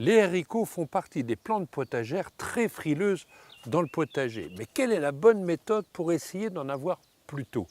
Les haricots font partie des plantes potagères très frileuses dans le potager. Mais quelle est la bonne méthode pour essayer d'en avoir plus tôt?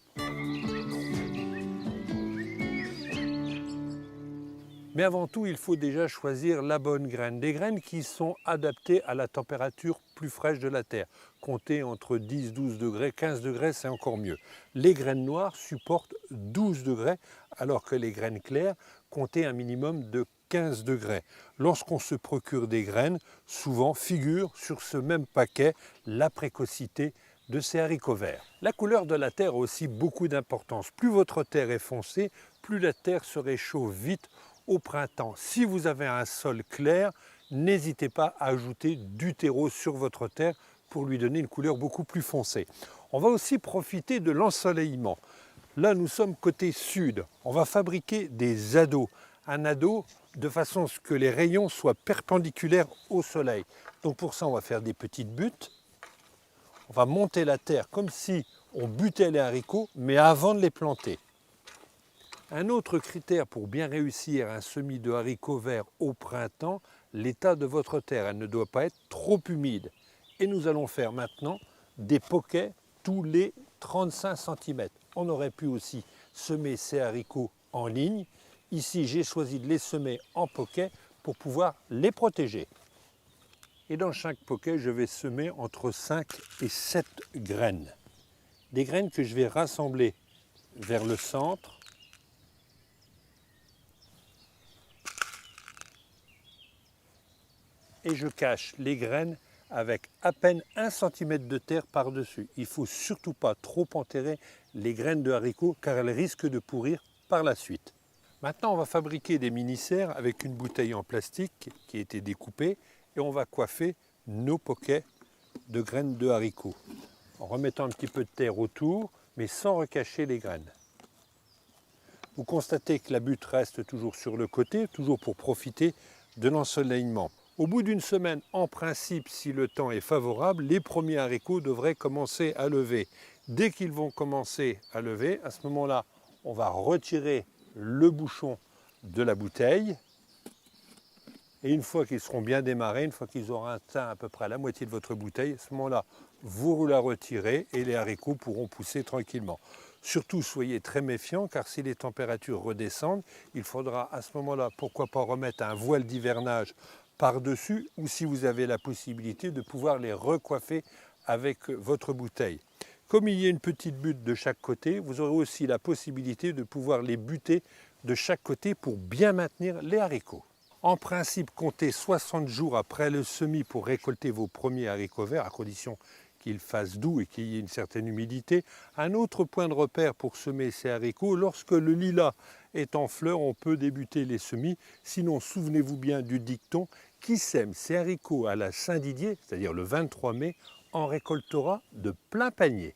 Mais avant tout, il faut déjà choisir la bonne graine. Des graines qui sont adaptées à la température plus fraîche de la terre. Comptez entre 10, 12 degrés, 15 degrés, c'est encore mieux. Les graines noires supportent 12 degrés, alors que les graines claires comptaient un minimum de 15 degrés. Lorsqu'on se procure des graines, souvent figure sur ce même paquet la précocité de ces haricots verts. La couleur de la terre a aussi beaucoup d'importance. Plus votre terre est foncée, plus la terre se réchauffe vite au printemps. Si vous avez un sol clair, n'hésitez pas à ajouter du terreau sur votre terre pour lui donner une couleur beaucoup plus foncée. On va aussi profiter de l'ensoleillement. Là, nous sommes côté sud. On va fabriquer des ados. Un ado de façon à ce que les rayons soient perpendiculaires au soleil. Donc pour ça, on va faire des petites buttes. On va monter la terre comme si on butait les haricots, mais avant de les planter. Un autre critère pour bien réussir un semis de haricots verts au printemps, l'état de votre terre. Elle ne doit pas être trop humide. Et nous allons faire maintenant des poquets tous les 35 cm. On aurait pu aussi semer ces haricots en ligne. Ici, j'ai choisi de les semer en poquets pour pouvoir les protéger. Et dans chaque poquet, je vais semer entre 5 et 7 graines. Des graines que je vais rassembler vers le centre. Et je cache les graines avec à peine 1 cm de terre par-dessus. Il ne faut surtout pas trop enterrer les graines de haricots car elles risquent de pourrir par la suite. Maintenant, on va fabriquer des mini-serres avec une bouteille en plastique qui a été découpée et on va coiffer nos poquets de graines de haricots en remettant un petit peu de terre autour mais sans recacher les graines. Vous constatez que la butte reste toujours sur le côté, toujours pour profiter de l'ensoleillement. Au bout d'une semaine, en principe, si le temps est favorable, les premiers haricots devraient commencer à lever. Dès qu'ils vont commencer à lever, à ce moment-là, on va retirer le bouchon de la bouteille. Et une fois qu'ils seront bien démarrés, une fois qu'ils auront atteint à peu près la moitié de votre bouteille, à ce moment-là, vous la retirez et les haricots pourront pousser tranquillement. Surtout, soyez très méfiants car si les températures redescendent, il faudra à ce moment-là, pourquoi pas remettre un voile d'hivernage par-dessus ou si vous avez la possibilité de pouvoir les recoiffer avec votre bouteille. Comme il y a une petite butte de chaque côté, vous aurez aussi la possibilité de pouvoir les buter de chaque côté pour bien maintenir les haricots. En principe, comptez 60 jours après le semis pour récolter vos premiers haricots verts, à condition qu'il fasse doux et qu'il y ait une certaine humidité. Un autre point de repère pour semer ces haricots, lorsque le lilas est en fleur, on peut débuter les semis. Sinon, souvenez-vous bien du dicton, qui sème ses haricots à la Saint-Didier, c'est-à-dire le 23 mai, en récoltera de plein panier.